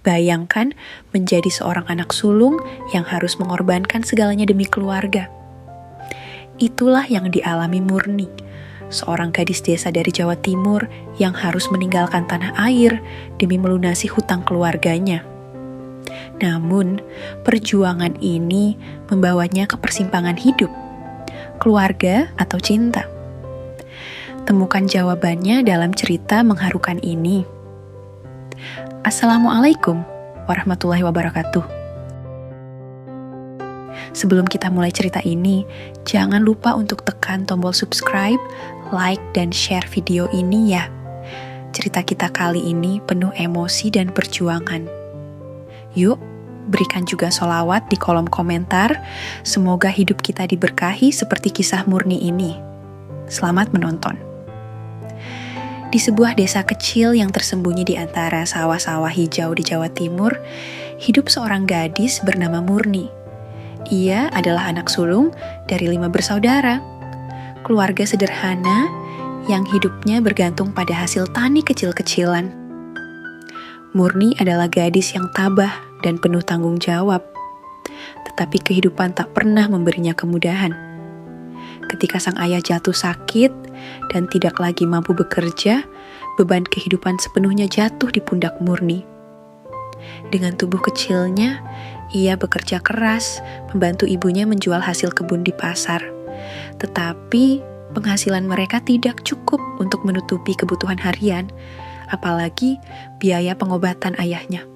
Bayangkan menjadi seorang anak sulung yang harus mengorbankan segalanya demi keluarga. Itulah yang dialami Murni, seorang gadis desa dari Jawa Timur yang harus meninggalkan tanah air demi melunasi hutang keluarganya. Namun, perjuangan ini membawanya ke persimpangan hidup, keluarga atau cinta. Temukan jawabannya dalam cerita mengharukan ini. Assalamualaikum warahmatullahi wabarakatuh. Sebelum kita mulai cerita ini, jangan lupa untuk tekan tombol subscribe, like, dan share video ini ya. Cerita kita kali ini penuh emosi dan perjuangan. Yuk, berikan juga sholawat di kolom komentar. Semoga hidup kita diberkahi seperti kisah Murni ini. Selamat menonton. Di sebuah desa kecil yang tersembunyi di antara sawah-sawah hijau di Jawa Timur, hidup seorang gadis bernama Murni. Ia adalah anak sulung dari 5 bersaudara. Keluarga sederhana yang hidupnya bergantung pada hasil tani kecil-kecilan. Murni adalah gadis yang tabah dan penuh tanggung jawab. Tetapi kehidupan tak pernah memberinya kemudahan. Ketika sang ayah jatuh sakit dan tidak lagi mampu bekerja, beban kehidupan sepenuhnya jatuh di pundak Murni. Dengan tubuh kecilnya, ia bekerja keras, membantu ibunya menjual hasil kebun di pasar. Tetapi penghasilan mereka tidak cukup untuk menutupi kebutuhan harian, apalagi biaya pengobatan ayahnya.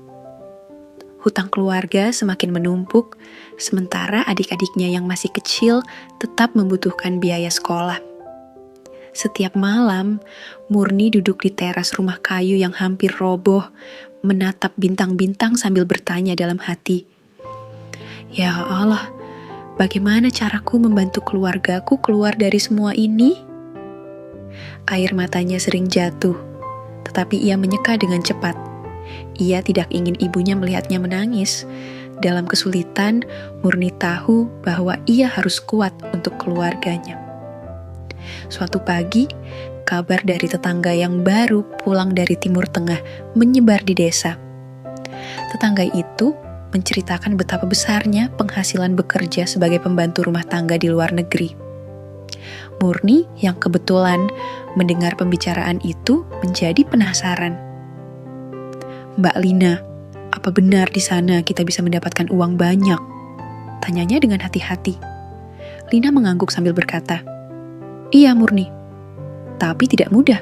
Hutang keluarga semakin menumpuk, sementara adik-adiknya yang masih kecil tetap membutuhkan biaya sekolah. Setiap malam, Murni duduk di teras rumah kayu yang hampir roboh, menatap bintang-bintang sambil bertanya dalam hati, "Ya Allah, bagaimana caraku membantu keluargaku keluar dari semua ini?" Air matanya sering jatuh, tetapi ia menyeka dengan cepat. Ia tidak ingin ibunya melihatnya menangis. Dalam kesulitan, Murni tahu bahwa ia harus kuat untuk keluarganya. Suatu pagi, kabar dari tetangga yang baru pulang dari Timur Tengah menyebar di desa. Tetangga itu menceritakan betapa besarnya penghasilan bekerja sebagai pembantu rumah tangga di luar negeri. Murni yang kebetulan mendengar pembicaraan itu menjadi penasaran. "Mbak Lina, apa benar di sana kita bisa mendapatkan uang banyak?" tanyanya dengan hati-hati. Lina mengangguk sambil berkata, "Iya Murni, tapi tidak mudah.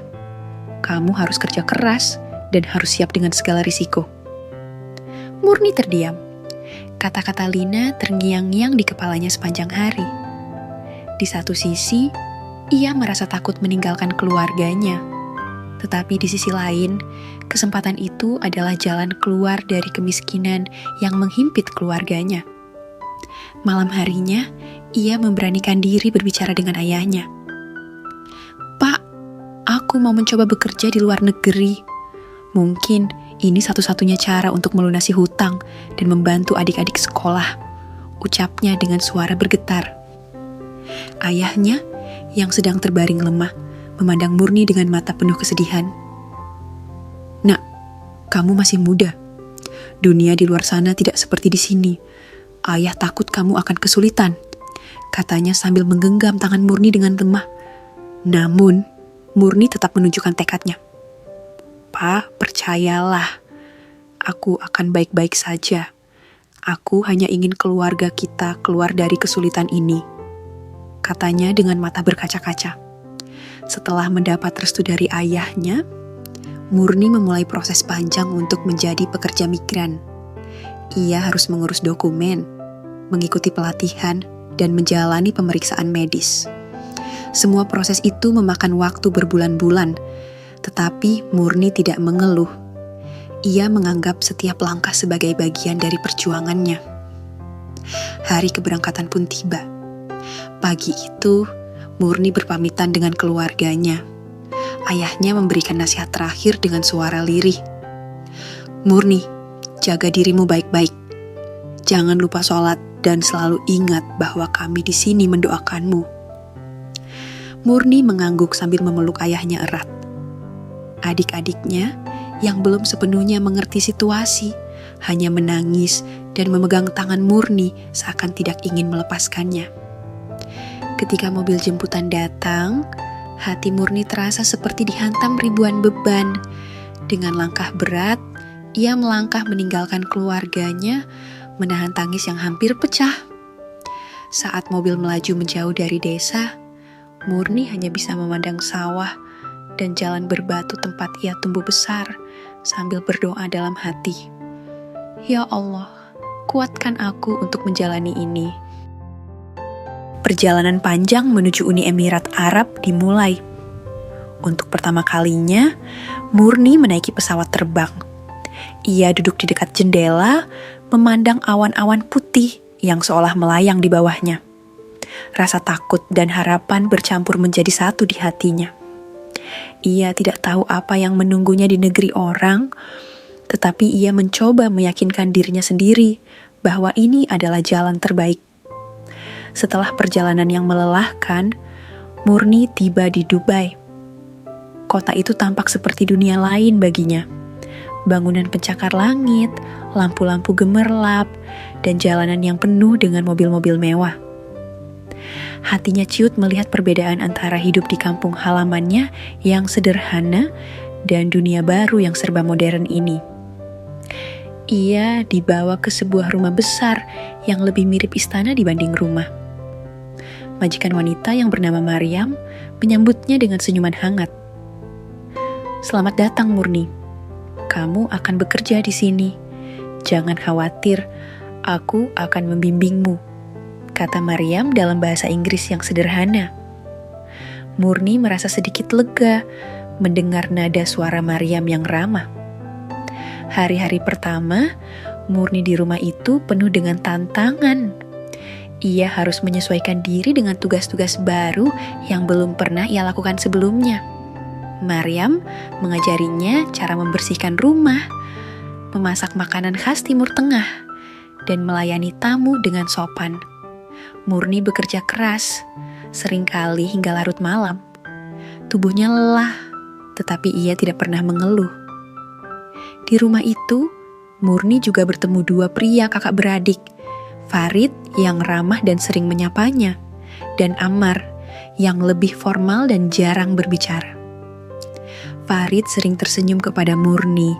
Kamu harus kerja keras dan harus siap dengan segala risiko." Murni terdiam. Kata-kata Lina terngiang-ngiang di kepalanya sepanjang hari. Di satu sisi, ia merasa takut meninggalkan keluarganya. Tetapi di sisi lain, kesempatan itu adalah jalan keluar dari kemiskinan yang menghimpit keluarganya. Malam harinya, ia memberanikan diri berbicara dengan ayahnya. "Pak, aku mau mencoba bekerja di luar negeri. Mungkin ini satu-satunya cara untuk melunasi hutang dan membantu adik-adik sekolah," ucapnya dengan suara bergetar. Ayahnya, yang sedang terbaring lemah, memandang Murni dengan mata penuh kesedihan. "Nak, kamu masih muda. Dunia di luar sana tidak seperti di sini. Ayah takut kamu akan kesulitan," katanya sambil menggenggam tangan Murni dengan lemah. Namun, Murni tetap menunjukkan tekadnya. "Pak, percayalah, aku akan baik-baik saja. Aku hanya ingin keluarga kita keluar dari kesulitan ini," katanya dengan mata berkaca-kaca. Setelah mendapat restu dari ayahnya, Murni memulai proses panjang untuk menjadi pekerja migran. Ia harus mengurus dokumen, mengikuti pelatihan, dan menjalani pemeriksaan medis. Semua proses itu memakan waktu berbulan-bulan, tetapi Murni tidak mengeluh. Ia menganggap setiap langkah sebagai bagian dari perjuangannya. Hari keberangkatan pun tiba. Pagi itu, Murni berpamitan dengan keluarganya. Ayahnya memberikan nasihat terakhir dengan suara lirih. "Murni, jaga dirimu baik-baik. Jangan lupa sholat dan selalu ingat bahwa kami di sini mendoakanmu." Murni mengangguk sambil memeluk ayahnya erat. Adik-adiknya yang belum sepenuhnya mengerti situasi hanya menangis dan memegang tangan Murni seakan tidak ingin melepaskannya. Ketika mobil jemputan datang, hati Murni terasa seperti dihantam ribuan beban. Dengan langkah berat, ia melangkah meninggalkan keluarganya, menahan tangis yang hampir pecah. Saat mobil melaju menjauh dari desa, Murni hanya bisa memandang sawah dan jalan berbatu tempat ia tumbuh besar sambil berdoa dalam hati. Ya Allah, kuatkan aku untuk menjalani ini. Perjalanan panjang menuju Uni Emirat Arab dimulai. Untuk pertama kalinya, Murni menaiki pesawat terbang. Ia duduk di dekat jendela, memandang awan-awan putih yang seolah melayang di bawahnya. Rasa takut dan harapan bercampur menjadi satu di hatinya. Ia tidak tahu apa yang menunggunya di negeri orang, tetapi ia mencoba meyakinkan dirinya sendiri bahwa ini adalah jalan terbaik. Setelah perjalanan yang melelahkan, Murni tiba di Dubai. Kota itu tampak seperti dunia lain baginya. Bangunan pencakar langit, lampu-lampu gemerlap, dan jalanan yang penuh dengan mobil-mobil mewah. Hatinya ciut melihat perbedaan antara hidup di kampung halamannya yang sederhana dan dunia baru yang serba modern ini. Ia dibawa ke sebuah rumah besar yang lebih mirip istana dibanding rumah. Majikan wanita yang bernama Maryam menyambutnya dengan senyuman hangat. Selamat datang Murni, kamu akan bekerja di sini. Jangan khawatir, aku akan membimbingmu, kata Maryam dalam bahasa Inggris yang sederhana. Murni merasa sedikit lega mendengar nada suara Maryam yang ramah. Hari-hari pertama, Murni di rumah itu penuh dengan tantangan. Ia harus menyesuaikan diri dengan tugas-tugas baru yang belum pernah ia lakukan sebelumnya. Maryam mengajarinya cara membersihkan rumah, memasak makanan khas Timur Tengah, dan melayani tamu dengan sopan. Murni bekerja keras, seringkali hingga larut malam. Tubuhnya lelah, tetapi ia tidak pernah mengeluh. Di rumah itu, Murni juga bertemu dua pria kakak beradik, Farid yang ramah dan sering menyapanya, dan Ammar yang lebih formal dan jarang berbicara. Farid sering tersenyum kepada Murni,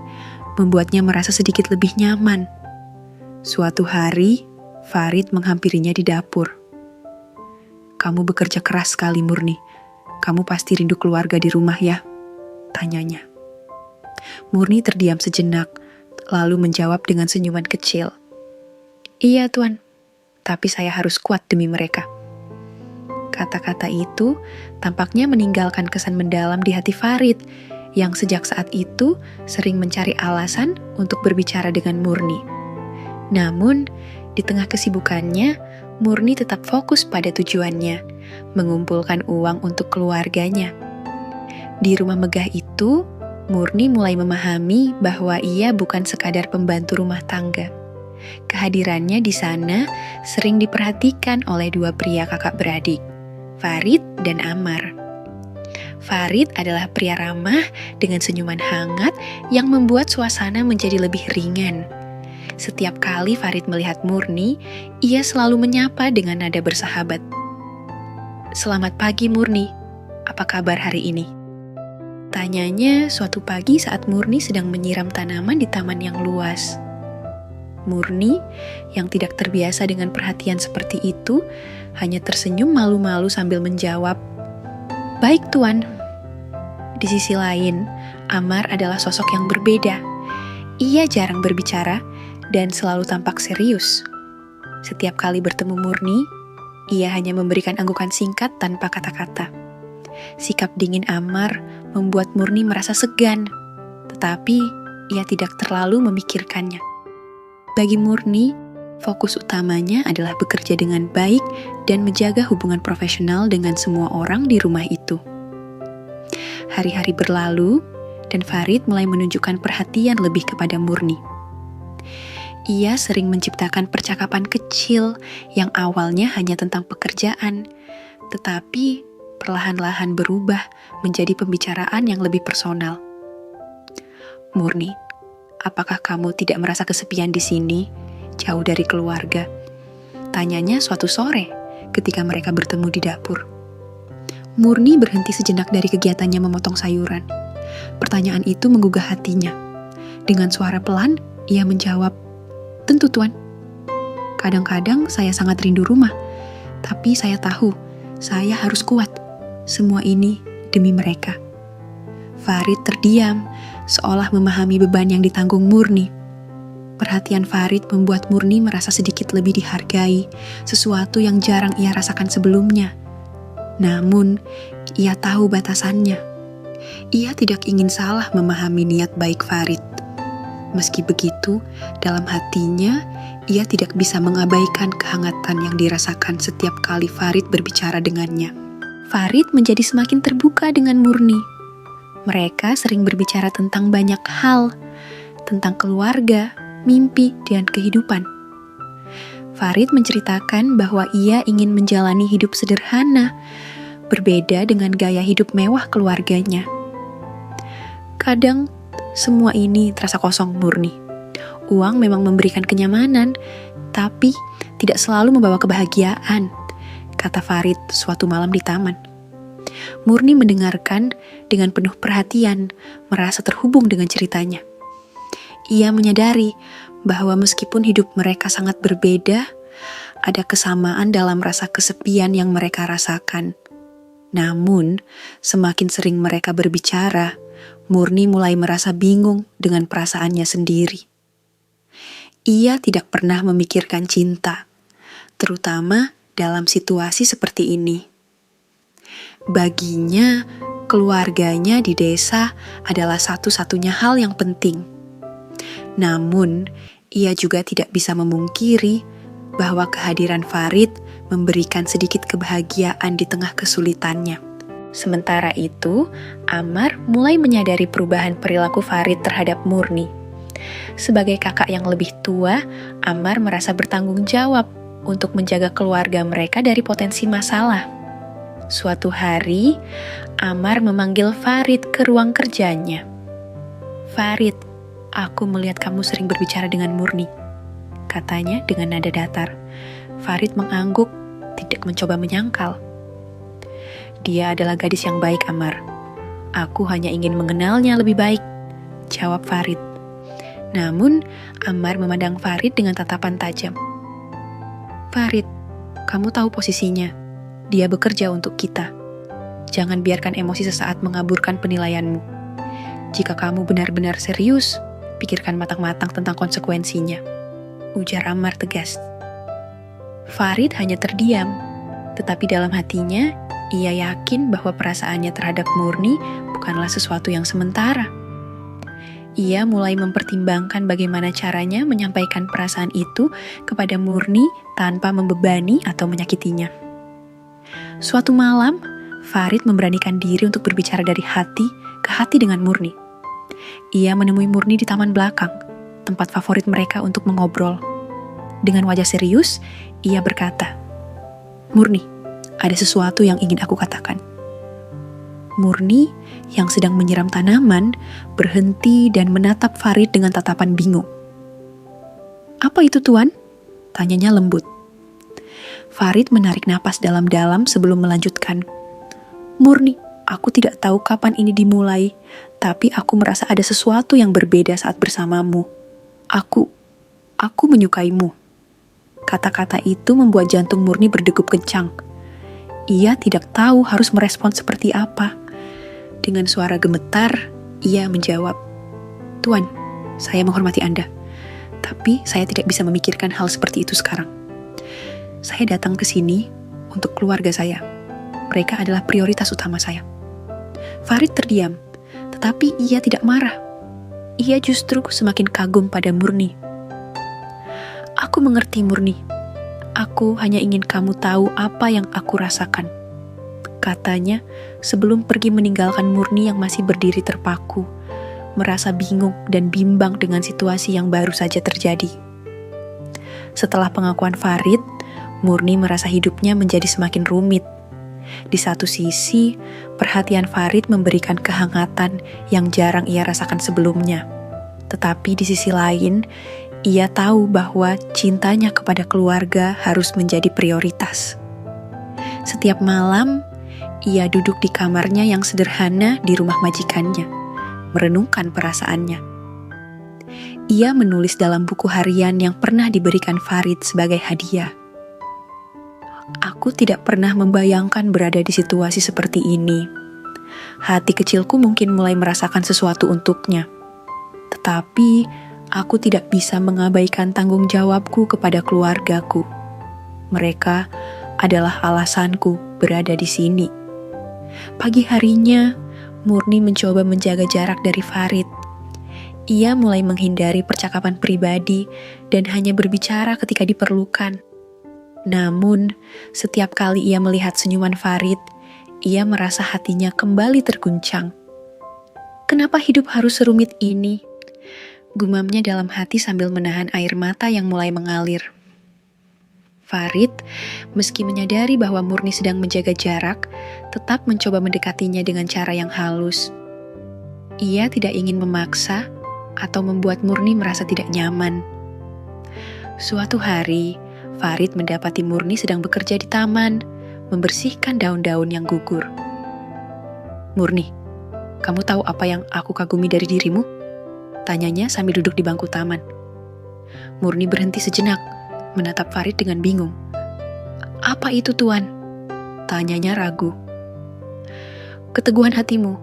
membuatnya merasa sedikit lebih nyaman. Suatu hari, Farid menghampirinya di dapur. Kamu bekerja keras sekali Murni, kamu pasti rindu keluarga di rumah ya? Tanyanya. Murni terdiam sejenak, lalu menjawab dengan senyuman kecil. Iya Tuan, tapi saya harus kuat demi mereka. Kata-kata itu tampaknya meninggalkan kesan mendalam di hati Farid, yang sejak saat itu sering mencari alasan untuk berbicara dengan Murni. Namun, di tengah kesibukannya, Murni tetap fokus pada tujuannya, mengumpulkan uang untuk keluarganya. Di rumah megah itu, Murni mulai memahami bahwa ia bukan sekadar pembantu rumah tangga. Kehadirannya di sana sering diperhatikan oleh dua pria kakak beradik, Farid dan Ammar. Farid adalah pria ramah dengan senyuman hangat yang membuat suasana menjadi lebih ringan. Setiap kali Farid melihat Murni, ia selalu menyapa dengan nada bersahabat. Selamat pagi Murni, apa kabar hari ini? Tanyanya suatu pagi saat Murni sedang menyiram tanaman di taman yang luas. Murni, yang tidak terbiasa dengan perhatian seperti itu, hanya tersenyum malu-malu sambil menjawab, Baik Tuan. Di sisi lain, Ammar adalah sosok yang berbeda. Ia jarang berbicara dan selalu tampak serius. Setiap kali bertemu Murni, ia hanya memberikan anggukan singkat tanpa kata-kata. Sikap dingin Ammar membuat Murni merasa segan, tetapi ia tidak terlalu memikirkannya. Bagi Murni, fokus utamanya adalah bekerja dengan baik dan menjaga hubungan profesional dengan semua orang di rumah itu. Hari-hari berlalu, dan Farid mulai menunjukkan perhatian lebih kepada Murni. Ia sering menciptakan percakapan kecil yang awalnya hanya tentang pekerjaan, tetapi perlahan-lahan berubah menjadi pembicaraan yang lebih personal. Murni, apakah kamu tidak merasa kesepian di sini, jauh dari keluarga? Tanyanya suatu sore ketika mereka bertemu di dapur. Murni berhenti sejenak dari kegiatannya memotong sayuran. Pertanyaan itu menggugah hatinya. Dengan suara pelan, ia menjawab, "Tentu, Tuan. Kadang-kadang saya sangat rindu rumah, tapi saya tahu saya harus kuat. Semua ini demi mereka." Farid terdiam, seolah memahami beban yang ditanggung Murni. Perhatian Farid membuat Murni merasa sedikit lebih dihargai, sesuatu yang jarang ia rasakan sebelumnya. Namun, ia tahu batasannya. Ia tidak ingin salah memahami niat baik Farid. Meski begitu, dalam hatinya, ia tidak bisa mengabaikan kehangatan yang dirasakan setiap kali Farid berbicara dengannya. Farid menjadi semakin terbuka dengan Murni. Mereka sering berbicara tentang banyak hal, tentang keluarga, mimpi, dan kehidupan. Farid menceritakan bahwa ia ingin menjalani hidup sederhana, berbeda dengan gaya hidup mewah keluarganya. Kadang, semua ini terasa kosong Murni. Uang memang memberikan kenyamanan, tapi tidak selalu membawa kebahagiaan, kata Farid suatu malam di taman. Murni mendengarkan dengan penuh perhatian, merasa terhubung dengan ceritanya. Ia menyadari bahwa meskipun hidup mereka sangat berbeda, ada kesamaan dalam rasa kesepian yang mereka rasakan. Namun, semakin sering mereka berbicara, Murni mulai merasa bingung dengan perasaannya sendiri. Ia tidak pernah memikirkan cinta, terutama dalam situasi seperti ini. Baginya, keluarganya di desa adalah satu-satunya hal yang penting. Namun, ia juga tidak bisa memungkiri bahwa kehadiran Farid memberikan sedikit kebahagiaan di tengah kesulitannya. Sementara itu, Ammar mulai menyadari perubahan perilaku Farid terhadap Murni. Sebagai kakak yang lebih tua, Ammar merasa bertanggung jawab untuk menjaga keluarga mereka dari potensi masalah. Suatu hari, Ammar memanggil Farid ke ruang kerjanya. "Farid, aku melihat kamu sering berbicara dengan Murni," katanya dengan nada datar. Farid mengangguk, tidak mencoba menyangkal. "Dia adalah gadis yang baik, Ammar. Aku hanya ingin mengenalnya lebih baik," jawab Farid. Namun, Ammar memandang Farid dengan tatapan tajam. "Farid, kamu tahu posisinya. Dia bekerja untuk kita. Jangan biarkan emosi sesaat mengaburkan penilaianmu. Jika kamu benar-benar serius, pikirkan matang-matang tentang konsekuensinya," ujar Ammar tegas. Farid hanya terdiam, tetapi dalam hatinya, ia yakin bahwa perasaannya terhadap Murni bukanlah sesuatu yang sementara. Ia mulai mempertimbangkan bagaimana caranya menyampaikan perasaan itu kepada Murni tanpa membebani atau menyakitinya. Suatu malam, Farid memberanikan diri untuk berbicara dari hati ke hati dengan Murni. Ia menemui Murni di taman belakang, tempat favorit mereka untuk mengobrol. Dengan wajah serius, ia berkata, "Murni, ada sesuatu yang ingin aku katakan." Murni yang sedang menyiram tanaman berhenti dan menatap Farid dengan tatapan bingung. "Apa itu, Tuan?" tanyanya lembut. Farid menarik napas dalam-dalam sebelum melanjutkan. "Murni, aku tidak tahu kapan ini dimulai, tapi aku merasa ada sesuatu yang berbeda saat bersamamu. Aku menyukaimu." Kata-kata itu membuat jantung Murni berdegup kencang. Ia tidak tahu harus merespon seperti apa. Dengan suara gemetar, ia menjawab, "Tuan, saya menghormati Anda, tapi saya tidak bisa memikirkan hal seperti itu sekarang. Saya datang ke sini untuk keluarga saya. Mereka adalah prioritas utama saya." Farid terdiam, tetapi ia tidak marah. Ia justru semakin kagum pada Murni. "Aku mengerti, Murni. Aku hanya ingin kamu tahu apa yang aku rasakan," katanya sebelum pergi meninggalkan Murni yang masih berdiri terpaku, merasa bingung dan bimbang dengan situasi yang baru saja terjadi. Setelah pengakuan Farid, Murni merasa hidupnya menjadi semakin rumit. Di satu sisi, perhatian Farid memberikan kehangatan yang jarang ia rasakan sebelumnya. Tetapi di sisi lain, ia tahu bahwa cintanya kepada keluarga harus menjadi prioritas. Setiap malam, ia duduk di kamarnya yang sederhana di rumah majikannya, merenungkan perasaannya. Ia menulis dalam buku harian yang pernah diberikan Farid sebagai hadiah. Aku tidak pernah membayangkan berada di situasi seperti ini. Hati kecilku mungkin mulai merasakan sesuatu untuknya. Tetapi, aku tidak bisa mengabaikan tanggung jawabku kepada keluargaku. Mereka adalah alasanku berada di sini. Pagi harinya, Murni mencoba menjaga jarak dari Farid. Ia mulai menghindari percakapan pribadi dan hanya berbicara ketika diperlukan. Namun, setiap kali ia melihat senyuman Farid, ia merasa hatinya kembali terguncang. Kenapa hidup harus serumit ini? Gumamnya dalam hati sambil menahan air mata yang mulai mengalir. Farid, meski menyadari bahwa Murni sedang menjaga jarak, tetap mencoba mendekatinya dengan cara yang halus. Ia tidak ingin memaksa atau membuat Murni merasa tidak nyaman. Suatu hari, Farid mendapati Murni sedang bekerja di taman, membersihkan daun-daun yang gugur. "Murni, kamu tahu apa yang aku kagumi dari dirimu?" tanyanya sambil duduk di bangku taman. Murni berhenti sejenak, menatap Farid dengan bingung. "Apa itu, Tuan?" tanyanya ragu. "Keteguhan hatimu.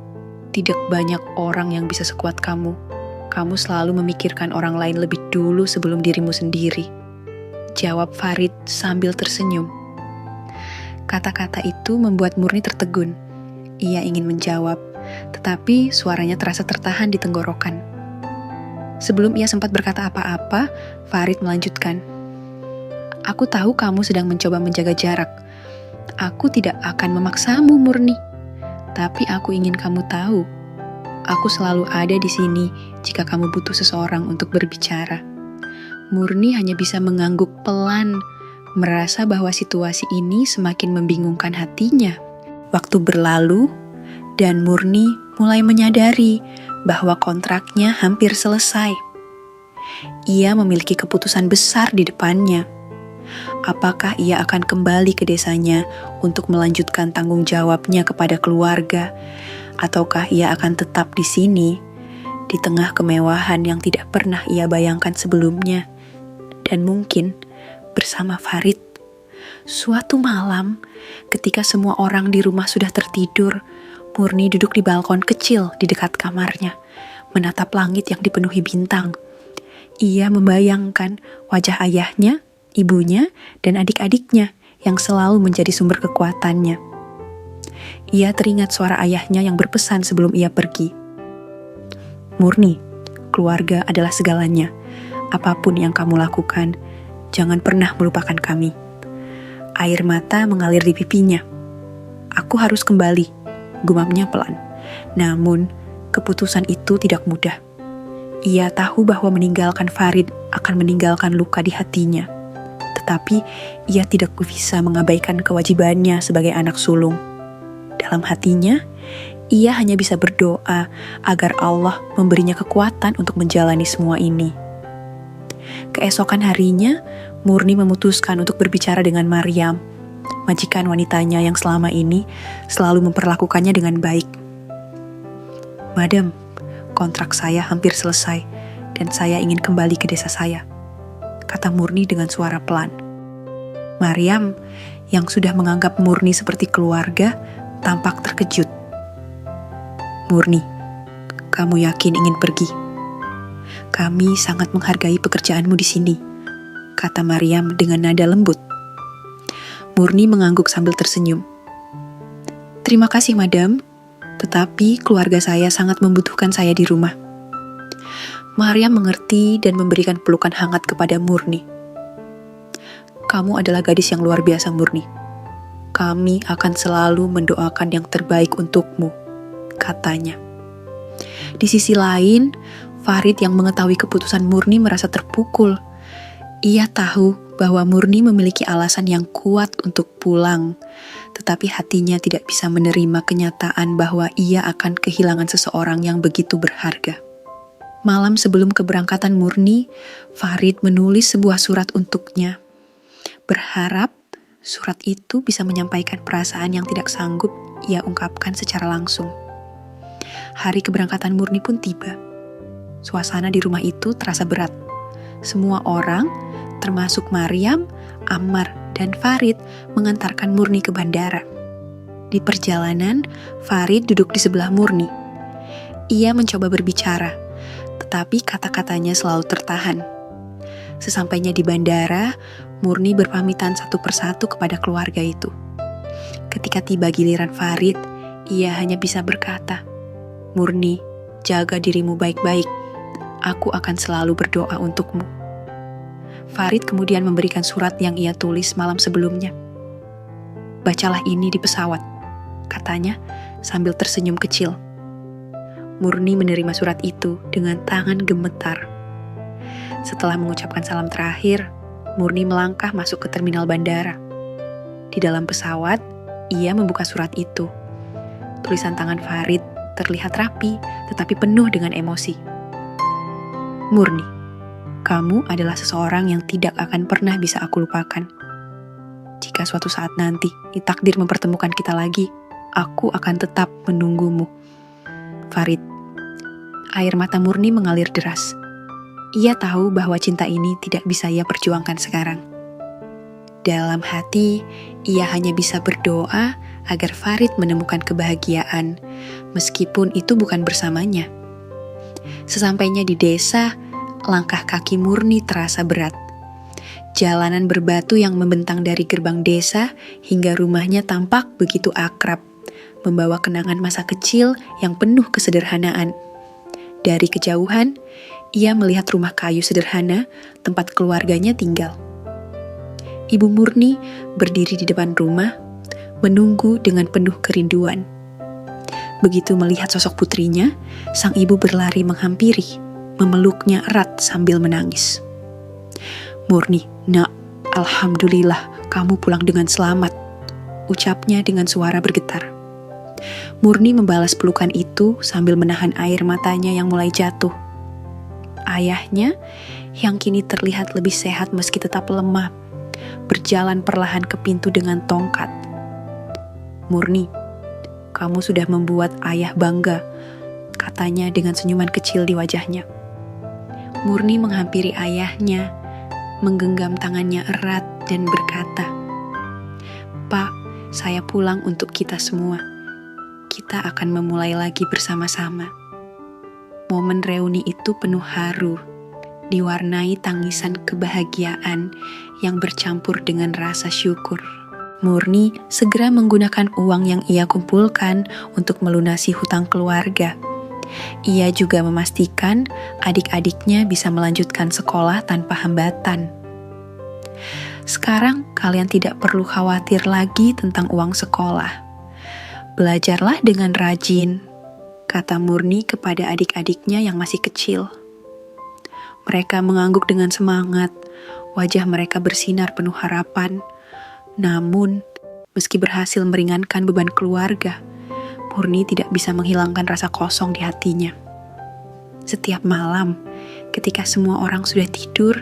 Tidak banyak orang yang bisa sekuat kamu. Kamu selalu memikirkan orang lain lebih dulu sebelum dirimu sendiri," jawab Farid sambil tersenyum. Kata-kata itu membuat Murni tertegun. Ia ingin menjawab, tetapi suaranya terasa tertahan di tenggorokan. Sebelum ia sempat berkata apa-apa, Farid melanjutkan, "Aku tahu kamu sedang mencoba menjaga jarak. Aku tidak akan memaksamu, Murni. Tapi aku ingin kamu tahu, aku selalu ada di sini jika kamu butuh seseorang untuk berbicara." Murni hanya bisa mengangguk pelan, merasa bahwa situasi ini semakin membingungkan hatinya. Waktu berlalu, dan Murni mulai menyadari bahwa kontraknya hampir selesai. Ia memiliki keputusan besar di depannya. Apakah ia akan kembali ke desanya untuk melanjutkan tanggung jawabnya kepada keluarga, ataukah ia akan tetap di sini, di tengah kemewahan yang tidak pernah ia bayangkan sebelumnya, dan mungkin bersama Farid. Suatu malam, ketika semua orang di rumah sudah tertidur, Murni duduk di balkon kecil di dekat kamarnya, menatap langit yang dipenuhi bintang. Ia membayangkan wajah ayahnya, ibunya, dan adik-adiknya yang selalu menjadi sumber kekuatannya. Ia teringat suara ayahnya yang berpesan sebelum ia pergi. "Murni, keluarga adalah segalanya. Apapun yang kamu lakukan, jangan pernah melupakan kami." Air mata mengalir di pipinya. "Aku harus kembali," gumamnya pelan. Namun, keputusan itu tidak mudah. Ia tahu bahwa meninggalkan Farid akan meninggalkan luka di hatinya. Tetapi, ia tidak bisa mengabaikan kewajibannya sebagai anak sulung. Dalam hatinya, ia hanya bisa berdoa agar Allah memberinya kekuatan untuk menjalani semua ini. Keesokan harinya, Murni memutuskan untuk berbicara dengan Maryam, majikan wanitanya yang selama ini selalu memperlakukannya dengan baik. "Madam, kontrak saya hampir selesai dan saya ingin kembali ke desa saya," kata Murni dengan suara pelan. Maryam, yang sudah menganggap Murni seperti keluarga, tampak terkejut. "Murni, kamu yakin ingin pergi?" "Kami sangat menghargai pekerjaanmu di sini," kata Maryam dengan nada lembut. Murni mengangguk sambil tersenyum. "Terima kasih, Madam, tetapi keluarga saya sangat membutuhkan saya di rumah." Maryam mengerti dan memberikan pelukan hangat kepada Murni. "Kamu adalah gadis yang luar biasa, Murni. Kami akan selalu mendoakan yang terbaik untukmu," katanya. Di sisi lain, Farid yang mengetahui keputusan Murni merasa terpukul. Ia tahu bahwa Murni memiliki alasan yang kuat untuk pulang, tetapi hatinya tidak bisa menerima kenyataan bahwa ia akan kehilangan seseorang yang begitu berharga. Malam sebelum keberangkatan Murni, Farid menulis sebuah surat untuknya. Berharap surat itu bisa menyampaikan perasaan yang tidak sanggup ia ungkapkan secara langsung. Hari keberangkatan Murni pun tiba. Suasana di rumah itu terasa berat. Semua orang, termasuk Maryam, Ammar, dan Farid, mengantarkan Murni ke bandara. Di perjalanan, Farid duduk di sebelah Murni. Ia mencoba berbicara, tetapi kata-katanya selalu tertahan. Sesampainya di bandara, Murni berpamitan satu persatu kepada keluarga itu. Ketika tiba giliran Farid, ia hanya bisa berkata, "Murni, jaga dirimu baik-baik. Aku akan selalu berdoa untukmu." Farid kemudian memberikan surat yang ia tulis malam sebelumnya. "Bacalah ini di pesawat," katanya sambil tersenyum kecil. Murni menerima surat itu dengan tangan gemetar. Setelah mengucapkan salam terakhir, Murni melangkah masuk ke terminal bandara. Di dalam pesawat, ia membuka surat itu. Tulisan tangan Farid terlihat rapi, tetapi penuh dengan emosi. "Murni, kamu adalah seseorang yang tidak akan pernah bisa aku lupakan. Jika suatu saat nanti takdir mempertemukan kita lagi, aku akan tetap menunggumu. Farid." Air mata Murni mengalir deras. Ia tahu bahwa cinta ini tidak bisa ia perjuangkan sekarang. Dalam hati, ia hanya bisa berdoa agar Farid menemukan kebahagiaan, meskipun itu bukan bersamanya. Sesampainya di desa, langkah kaki Murni terasa berat. Jalanan berbatu yang membentang dari gerbang desa hingga rumahnya tampak begitu akrab, membawa kenangan masa kecil yang penuh kesederhanaan. Dari kejauhan, ia melihat rumah kayu sederhana tempat keluarganya tinggal. Ibu Murni berdiri di depan rumah, menunggu dengan penuh kerinduan. Begitu melihat sosok putrinya, sang ibu berlari menghampiri, memeluknya erat sambil menangis. "Murni, nak, alhamdulillah kamu pulang dengan selamat," ucapnya dengan suara bergetar. Murni membalas pelukan itu sambil menahan air matanya yang mulai jatuh. Ayahnya, yang kini terlihat lebih sehat meski tetap lemah, berjalan perlahan ke pintu dengan tongkat. "Murni, kamu sudah membuat ayah bangga," katanya dengan senyuman kecil di wajahnya. Murni menghampiri ayahnya, menggenggam tangannya erat dan berkata, "Pak, saya pulang untuk kita semua. Kita akan memulai lagi bersama-sama." Momen reuni itu penuh haru, diwarnai tangisan kebahagiaan yang bercampur dengan rasa syukur. Murni segera menggunakan uang yang ia kumpulkan untuk melunasi hutang keluarga. Ia juga memastikan adik-adiknya bisa melanjutkan sekolah tanpa hambatan. "Sekarang kalian tidak perlu khawatir lagi tentang uang sekolah. Belajarlah dengan rajin," kata Murni kepada adik-adiknya yang masih kecil. Mereka mengangguk dengan semangat, wajah mereka bersinar penuh harapan. Namun, meski berhasil meringankan beban keluarga, Murni tidak bisa menghilangkan rasa kosong di hatinya. Setiap malam, ketika semua orang sudah tidur,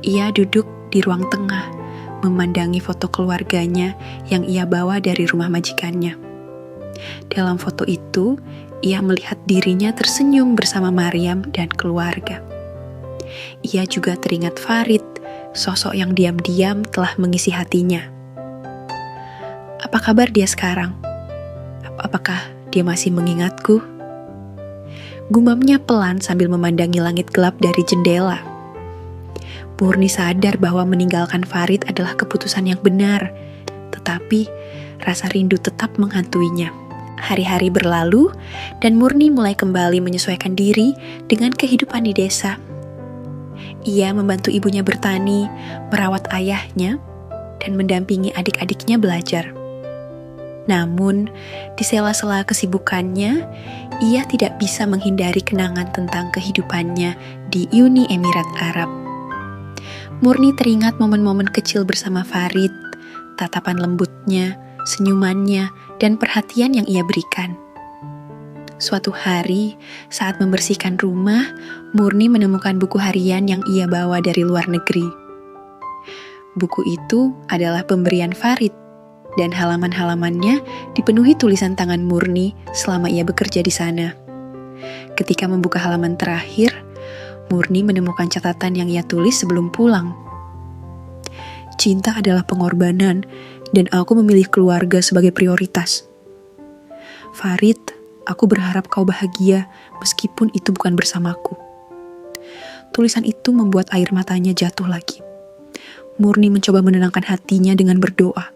ia duduk di ruang tengah, memandangi foto keluarganya yang ia bawa dari rumah majikannya. Dalam foto itu, ia melihat dirinya tersenyum bersama Maryam dan keluarga. Ia juga teringat Farid, sosok yang diam-diam telah mengisi hatinya. Apa kabar dia sekarang? Apakah dia masih mengingatku? Gumamnya pelan sambil memandangi langit gelap dari jendela. Murni sadar bahwa meninggalkan Farid adalah keputusan yang benar, tetapi rasa rindu tetap menghantuinya. Hari-hari berlalu, dan Murni mulai kembali menyesuaikan diri dengan kehidupan di desa. Ia membantu ibunya bertani, merawat ayahnya, dan mendampingi adik-adiknya belajar. Namun, di sela-sela kesibukannya, ia tidak bisa menghindari kenangan tentang kehidupannya di Uni Emirat Arab. Murni teringat momen-momen kecil bersama Farid, tatapan lembutnya, senyumannya, dan perhatian yang ia berikan. Suatu hari, saat membersihkan rumah, Murni menemukan buku harian yang ia bawa dari luar negeri. Buku itu adalah pemberian Farid, dan halaman-halamannya dipenuhi tulisan tangan Murni selama ia bekerja di sana. Ketika membuka halaman terakhir, Murni menemukan catatan yang ia tulis sebelum pulang. Cinta adalah pengorbanan, dan aku memilih keluarga sebagai prioritas. Farid, aku berharap kau bahagia meskipun itu bukan bersamaku. Tulisan itu membuat air matanya jatuh lagi. Murni mencoba menenangkan hatinya dengan berdoa,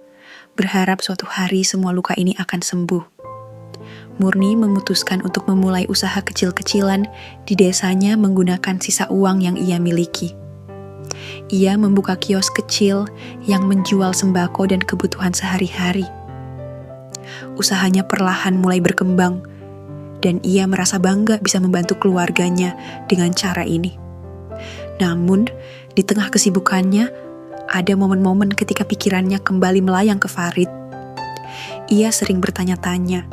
berharap suatu hari semua luka ini akan sembuh. Murni memutuskan untuk memulai usaha kecil-kecilan di desanya menggunakan sisa uang yang ia miliki. Ia membuka kios kecil yang menjual sembako dan kebutuhan sehari-hari. Usahanya perlahan mulai berkembang, dan ia merasa bangga bisa membantu keluarganya dengan cara ini. Namun, di tengah kesibukannya, ada momen-momen ketika pikirannya kembali melayang ke Farid. Ia sering bertanya-tanya,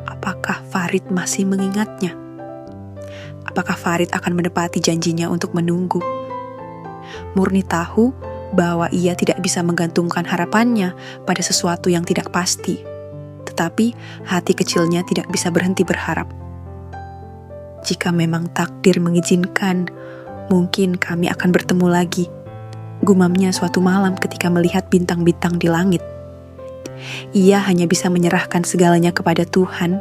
apakah Farid masih mengingatnya? Apakah Farid akan menepati janjinya untuk menunggu? Murni tahu bahwa ia tidak bisa menggantungkan harapannya pada sesuatu yang tidak pasti. Tetapi hati kecilnya tidak bisa berhenti berharap. Jika memang takdir mengizinkan, mungkin kami akan bertemu lagi, gumamnya suatu malam ketika melihat bintang-bintang di langit. Ia hanya bisa menyerahkan segalanya kepada Tuhan,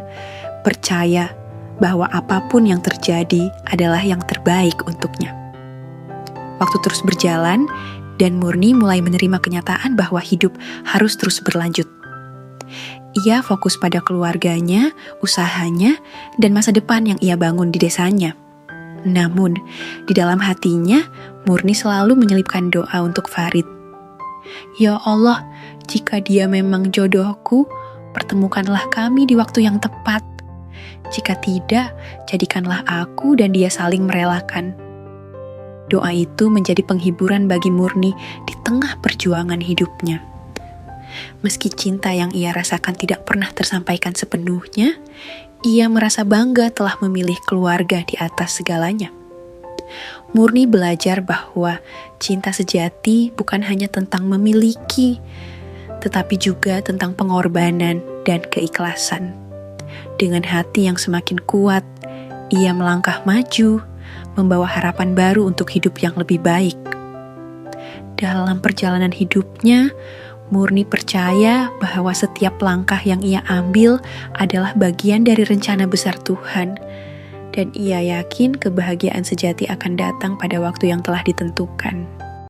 percaya bahwa apapun yang terjadi adalah yang terbaik untuknya. Waktu terus berjalan, dan Murni mulai menerima kenyataan bahwa hidup harus terus berlanjut. Ia fokus pada keluarganya, usahanya, dan masa depan yang ia bangun di desanya. Namun, di dalam hatinya, Murni selalu menyelipkan doa untuk Farid. Ya Allah, jika dia memang jodohku, pertemukanlah kami di waktu yang tepat. Jika tidak, jadikanlah aku dan dia saling merelakan. Doa itu menjadi penghiburan bagi Murni di tengah perjuangan hidupnya. Meski cinta yang ia rasakan tidak pernah tersampaikan sepenuhnya, ia merasa bangga telah memilih keluarga di atas segalanya. Murni belajar bahwa cinta sejati bukan hanya tentang memiliki, tetapi juga tentang pengorbanan dan keikhlasan. Dengan hati yang semakin kuat, ia melangkah maju, membawa harapan baru untuk hidup yang lebih baik. Dalam perjalanan hidupnya, Murni percaya bahwa setiap langkah yang ia ambil adalah bagian dari rencana besar Tuhan, dan ia yakin kebahagiaan sejati akan datang pada waktu yang telah ditentukan.